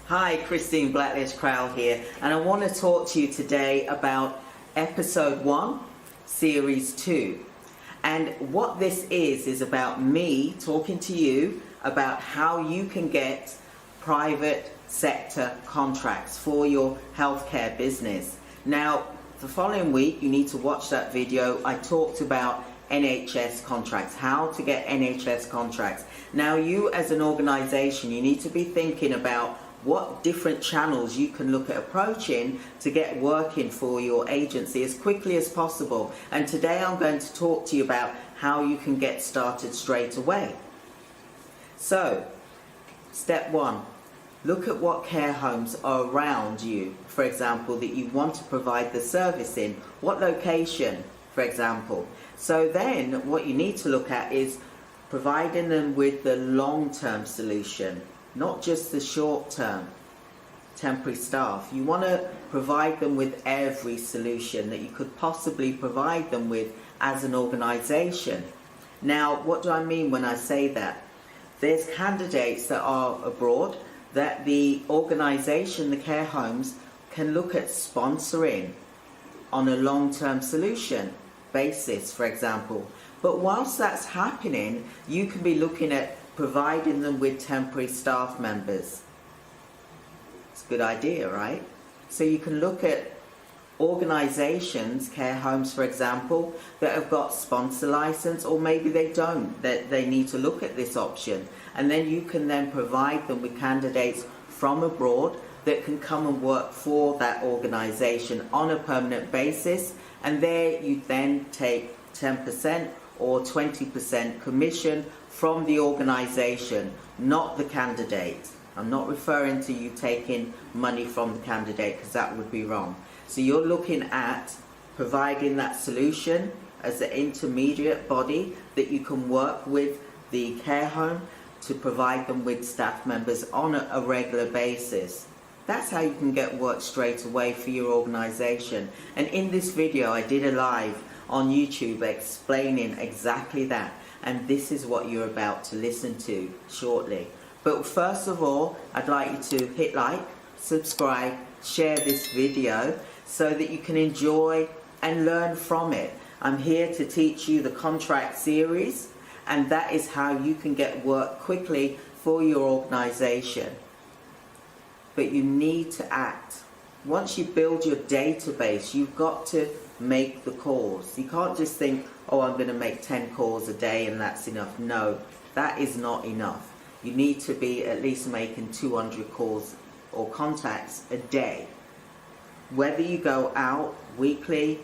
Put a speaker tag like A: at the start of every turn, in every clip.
A: Hi, Christine Blackledge-Crowell here, and I want to talk to you today about episode 1, series 2. And what this is about me talking to you about how you can get private sector contracts for your healthcare business. Now, the following week, you need to watch that video. I talked about NHS contracts, how to get NHS contracts. Now, you as an organization, you need to be thinking about what different channels you can look at approaching to get working for your agency as quickly as possible. And today I'm going to talk to you about how you can get started straight away. So, step 1, look at what care homes are around you, for example, that you want to provide the service in. What location, for example. So then what you need to look at is providing them with the long-term solution, not just the short-term temporary staff. You want to provide them with every solution that you could possibly provide them with as an organization. Now, what do I mean when I say that? There's candidates that are abroad that the organization, the care homes, can look at sponsoring on a long-term solution basis, for example. But whilst that's happening, you can be looking at providing them with temporary staff members. It's a good idea, right? So you can look at organizations, care homes for example, that have got sponsor license, or maybe they don't, that they need to look at this option. And then you can then provide them with candidates from abroad that can come and work for that organization on a permanent basis. And there you then take 10% or 20% commission from the organization, not the candidate. I'm not referring to you taking money from the candidate, because that would be wrong. So you're looking at providing that solution as an intermediate body that you can work with the care home to provide them with staff members on a regular basis. That's how you can get work straight away for your organization. And in this video I did a live on YouTube explaining exactly that. And this is what you're about to listen to shortly. But first of all, I'd like you to hit like, subscribe, share this video so that you can enjoy and learn from it. I'm here to teach you the contract series, and that is how you can get work quickly for your organization. But you need to act. Once you build your database, you've got to make the calls. You can't just think, oh, I'm going to make 10 calls a day and that's enough. No, that is not enough. You need to be at least making 200 calls or contacts a day. Whether you go out weekly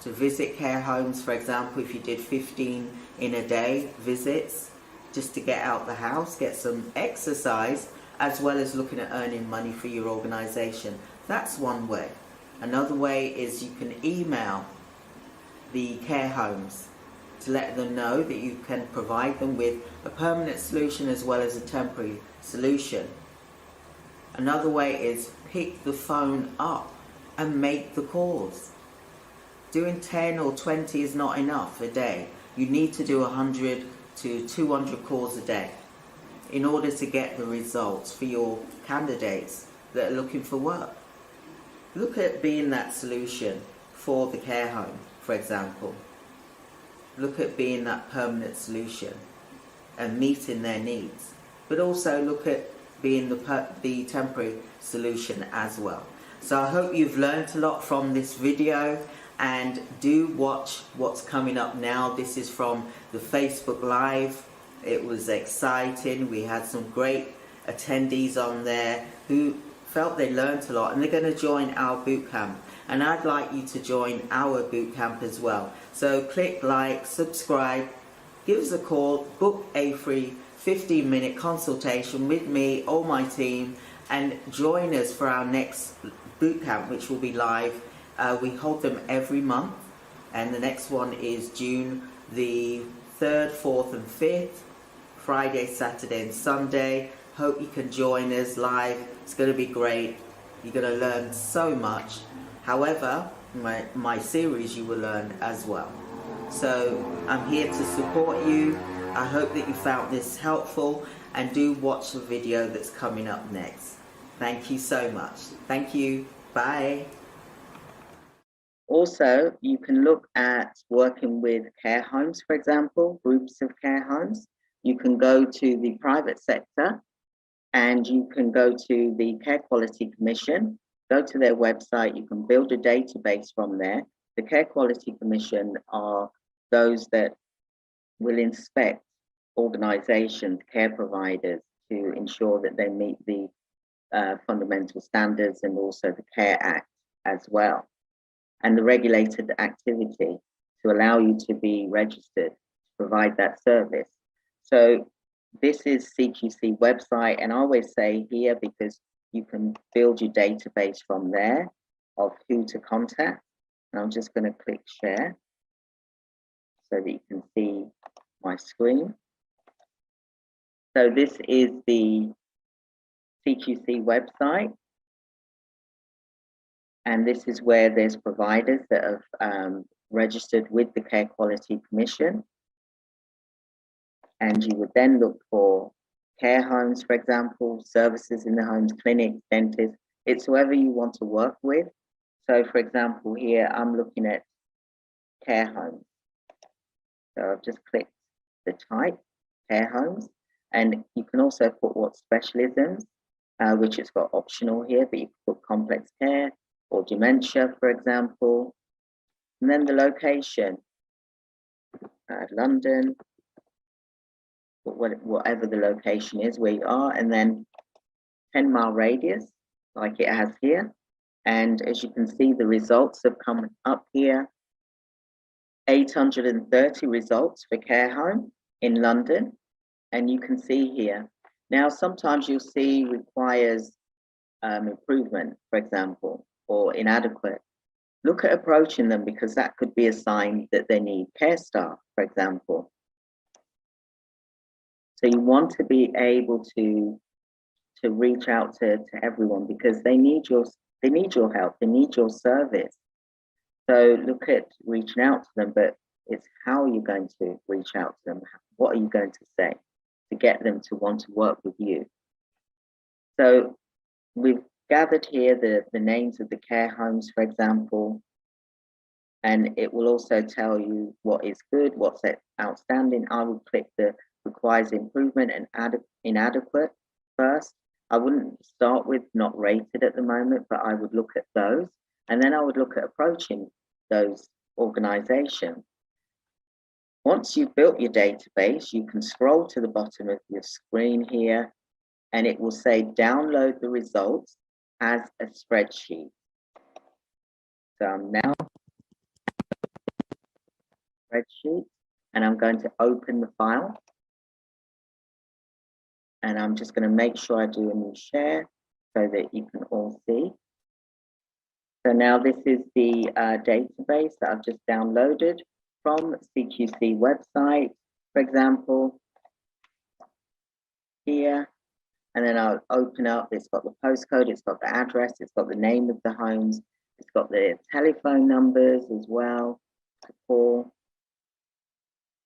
A: to visit care homes, for example, if you did 15 in a day visits, just to get out the house, get some exercise, as well as looking at earning money for your organization. That's one way. Another way is you can email the care homes to let them know that you can provide them with a permanent solution as well as a temporary solution. Another way is pick the phone up and make the calls. Doing 10 or 20 is not enough a day. You need to do 100 to 200 calls a day in order to get the results for your candidates that are looking for work. Look at being that solution for the care home, for example. Look at being that permanent solution and meeting their needs. But also look at being the temporary solution as well. So I hope you've learned a lot from this video, and do watch what's coming up now. This is from the Facebook Live. It was exciting. We had some great attendees on there who felt they learned a lot, and they're going to join our bootcamp. And I'd like you to join our bootcamp as well. So click like, subscribe, give us a call, book a free 15-minute consultation with me or my team, and join us for our next bootcamp, which will be live. We hold them every month, and the next one is June the 3rd, 4th and 5th, Friday, Saturday and Sunday. Hope you can join us live. It's going to be great. You're going to learn so much. However, my series you will learn as well. So I'm here to support you. I hope that you found this helpful, and do watch the video that's coming up next. Thank you so much. Thank you. Bye.
B: Also, you can look at working with care homes, for example, groups of care homes. You can go to the private sector and you can go to the Care Quality Commission, go to their website, you can build a database from there. The Care Quality Commission are those that will inspect organizations, care providers, to ensure that they meet the fundamental standards and also the Care Act as well, and the regulated activity to allow you to be registered to provide that service. So this is CQC website, and I always say here because you can build your database from there of who to contact. And I'm just going to click share so that you can see my screen. So this is the CQC website. And this is where there's providers that have registered with the Care Quality Commission. And you would then look for care homes, for example, services in the homes, clinics, dentists. It's whoever you want to work with. So for example, here I'm looking at care homes. So I've just clicked the type, care homes. And you can also put what specialisms, which it's got optional here, but you can put complex care or dementia, for example. And then the location, London, whatever the location is where you are, and then 10-mile radius, like it has here. And as you can see, the results have come up here. 830 results for care home in London. And you can see here. Now, sometimes you'll see requires improvement, for example, or inadequate. Look at approaching them because that could be a sign that they need care staff, for example. So you want to be able to reach out to everyone because they need your help, they need your service. So look at reaching out to them, but it's how you're going to reach out to them. What are you going to say to get them to want to work with you? So we've gathered here the names of the care homes, for example, and it will also tell you what is good, what's outstanding. I will click the requires improvement and inadequate first. I wouldn't start with not rated at the moment, but I would look at those. And then I would look at approaching those organizations. Once you've built your database, you can scroll to the bottom of your screen here, and it will say download the results as a spreadsheet. So I'm now spreadsheet, and I'm going to open the file. And I'm just going to make sure I do a new share so that you can all see. So now this is the database that I've just downloaded from CQC website, for example, here. And then I'll open up, it's got the postcode, it's got the address, it's got the name of the homes, it's got the telephone numbers as well to call.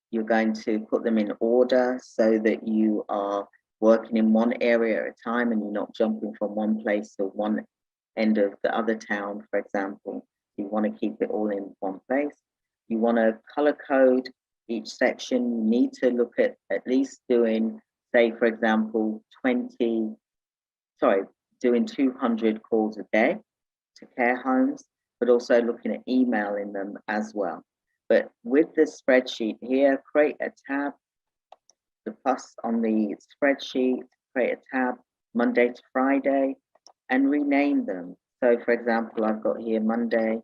B: You're going to put them in order so that you are working in one area at a time and you're not jumping from one place to one end of the other town, for example. You want to keep it all in one place. You want to color code each section. You need to look at least doing, say, for example, doing 200 calls a day to care homes, but also looking at emailing them as well. But with this spreadsheet here, create a tab, the plus on the spreadsheet, create a tab, Monday to Friday, and rename them. So for example, I've got here Monday,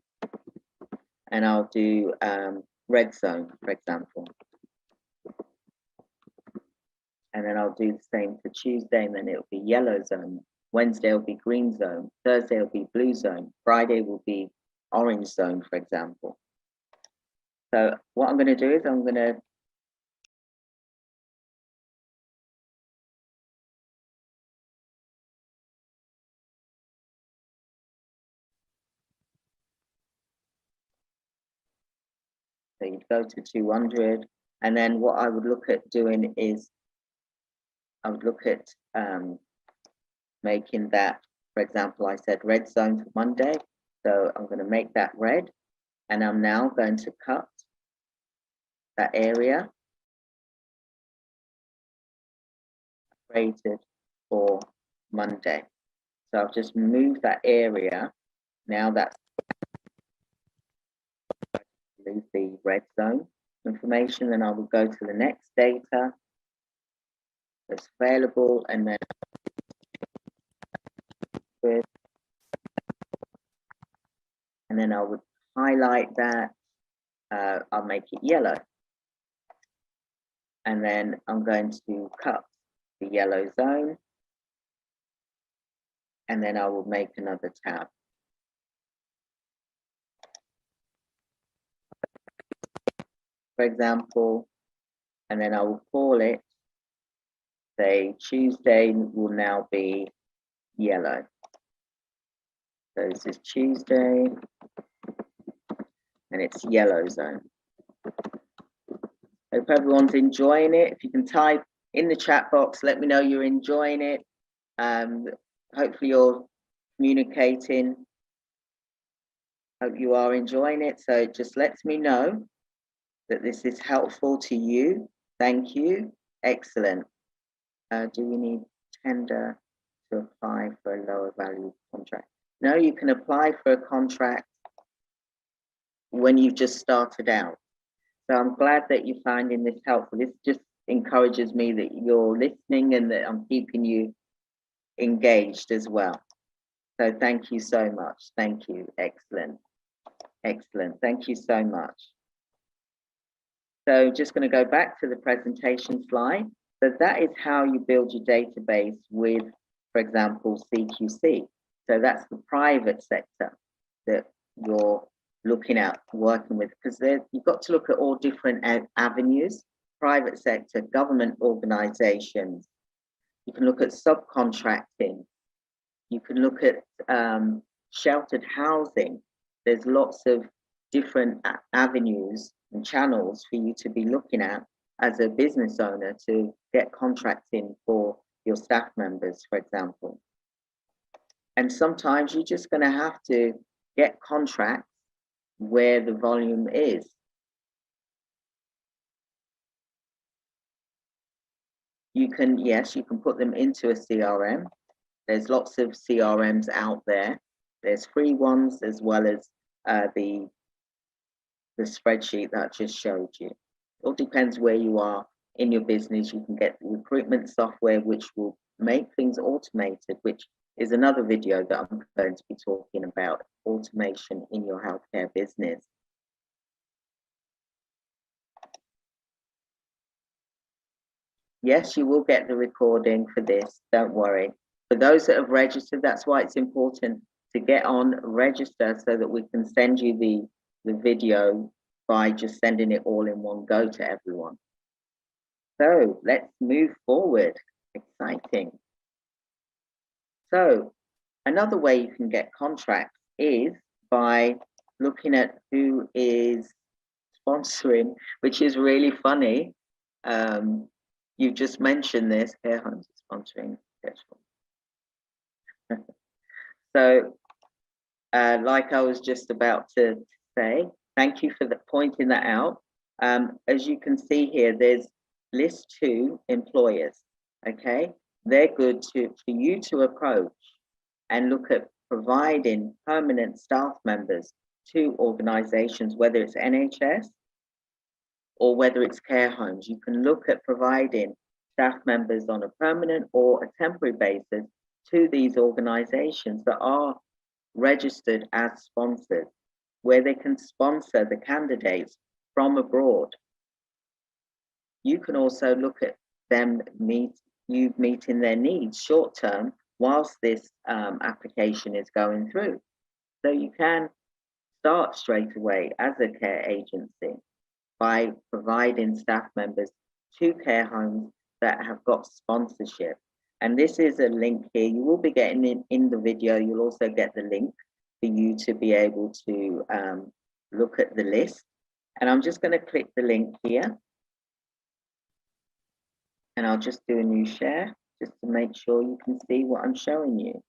B: and I'll do red zone, for example. And then I'll do the same for Tuesday, and then it'll be yellow zone. Wednesday will be green zone. Thursday will be blue zone. Friday will be orange zone, for example. So what I'm going to do is I'm going to so you'd go to 200, and then what I would look at doing is I would look at making that For example, I said red zone for Monday. So I'm going to make that red, and I'm now going to cut that area created for Monday. So I've just moved that area. Now that's the red zone information. Then I will go to the next data that's available, and then I would highlight that. I'll make it yellow, and then I'm going to cut the yellow zone, and then I will make another tab. For example, and then I will call it, say Tuesday will now be yellow. So this is Tuesday, and it's yellow zone. Hope everyone's enjoying it. If you can type in the chat box, let me know you're enjoying it. Hopefully you're communicating. Hope you are enjoying it. So it just lets me know that this is helpful to you. Thank you. Excellent. Do we need tender to apply for a lower value contract? No, you can apply for a contract when you've just started out. So I'm glad that you're finding this helpful. This just encourages me that you're listening and that I'm keeping you engaged as well. So thank you so much. Thank you. Excellent. Excellent. Thank you so much. So just going to go back to the presentation slide. So that is how you build your database with, for example, CQC. So that's the private sector that you're looking at working with, because you've got to look at all different avenues: private sector, government organizations. You can look at subcontracting. You can look at sheltered housing. There's lots of different avenues and channels for you to be looking at as a business owner to get contracting for your staff members, for example. And sometimes you're just going to have to get contracts where the volume is. You can, yes, you can put them into a CRM. There's lots of CRMs out there. There's free ones as well as the spreadsheet that I just showed you. It all depends where you are in your business. You can get recruitment software which will make things automated, which is another video that I'm going to be talking about, automation in your healthcare business. Yes, you will get the recording for this, don't worry. For those that have registered, that's why it's important to get on, register, so that we can send you the video by just sending it all in one go to everyone. So let's move forward. Exciting. So another way you can get contracts is by looking at who is sponsoring, which is really funny. You just mentioned this, Care Homes sponsoring. So like I was just about to say, thank you for pointing that out. As you can see here, there's list 2 employers, okay? They're good for you to approach and look at providing permanent staff members to organizations, whether it's NHS or whether it's care homes. You can look at providing staff members on a permanent or a temporary basis to these organizations that are registered as sponsors, where they can sponsor the candidates from abroad. You can also look at them meeting their needs short term whilst this application is going through. So you can start straight away as a care agency by providing staff members to care homes that have got sponsorship. And this is a link here. You will be getting it in the video. You'll also get the link for you to be able to look at the list. And I'm just going to click the link here. And I'll just do a new share just to make sure you can see what I'm showing you.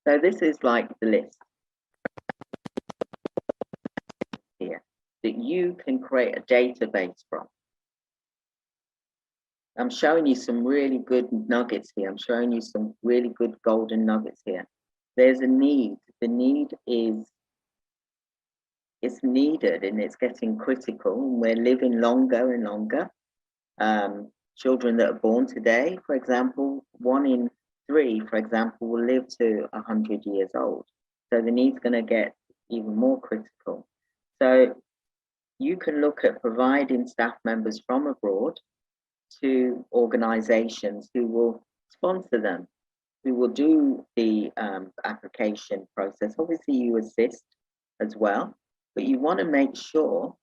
B: So this is like the list here that you can create a database from. I'm showing you some really good nuggets here. I'm showing you some really good golden nuggets here. There's a need. The need is, it's needed and it's getting critical. We're living longer and longer. Children that are born today, for example, 1 in 3, for example, will live to 100 years old. So the need's going to get even more critical. So you can look at providing staff members from abroad to organizations who will sponsor them, who will do the application process. Obviously, you assist as well, but you want to make sure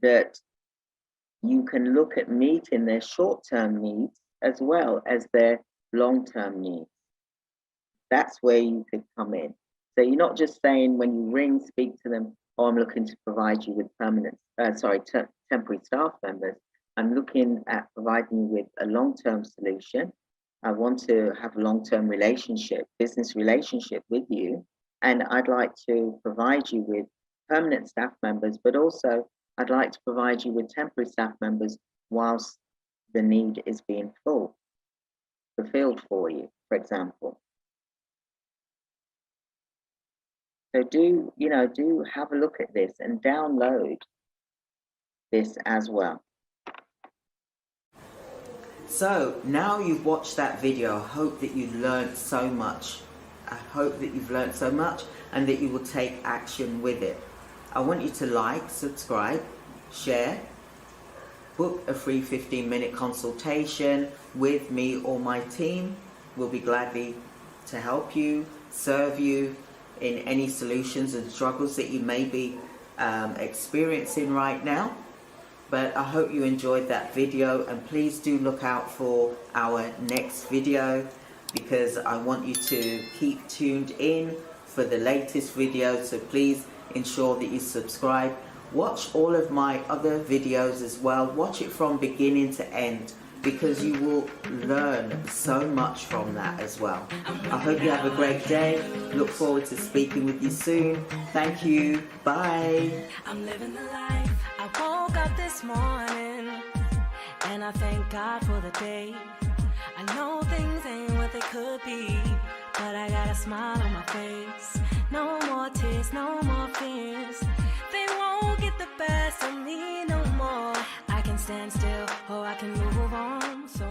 B: that you can look at meeting their short-term needs as well as their long-term needs. That's where you could come in. So you're not just saying when you ring, speak to them, oh, I'm looking to provide you with temporary staff members. I'm looking at providing you with a long-term solution. I want to have a long-term relationship, business relationship with you. And I'd like to provide you with permanent staff members, but also I'd like to provide you with temporary staff members whilst the need is being fulfilled for you, for example. So do have a look at this and download this as well.
A: So now you've watched that video, I hope that you've learned so much. I hope that you've learned so much and that you will take action with it. I want you to like, subscribe, share, book a free 15-minute consultation with me or my team. We'll be gladly to help you, serve you in any solutions and struggles that you may be experiencing right now. But I hope you enjoyed that video, and please do look out for our next video because I want you to keep tuned in for the latest videos. So please ensure that you subscribe. Watch all of my other videos as well. Watch it from beginning to end because you will learn so much from that as well. I hope you have a great day. Look forward to speaking with you soon. Thank you. Bye.
C: I'm living the life. I woke up this morning and I thank God for the day. I know things ain't what they could be, but I got a smile on my face. No more tears, no more fears. They won't get the best of me no more. I can stand still or I can move on. So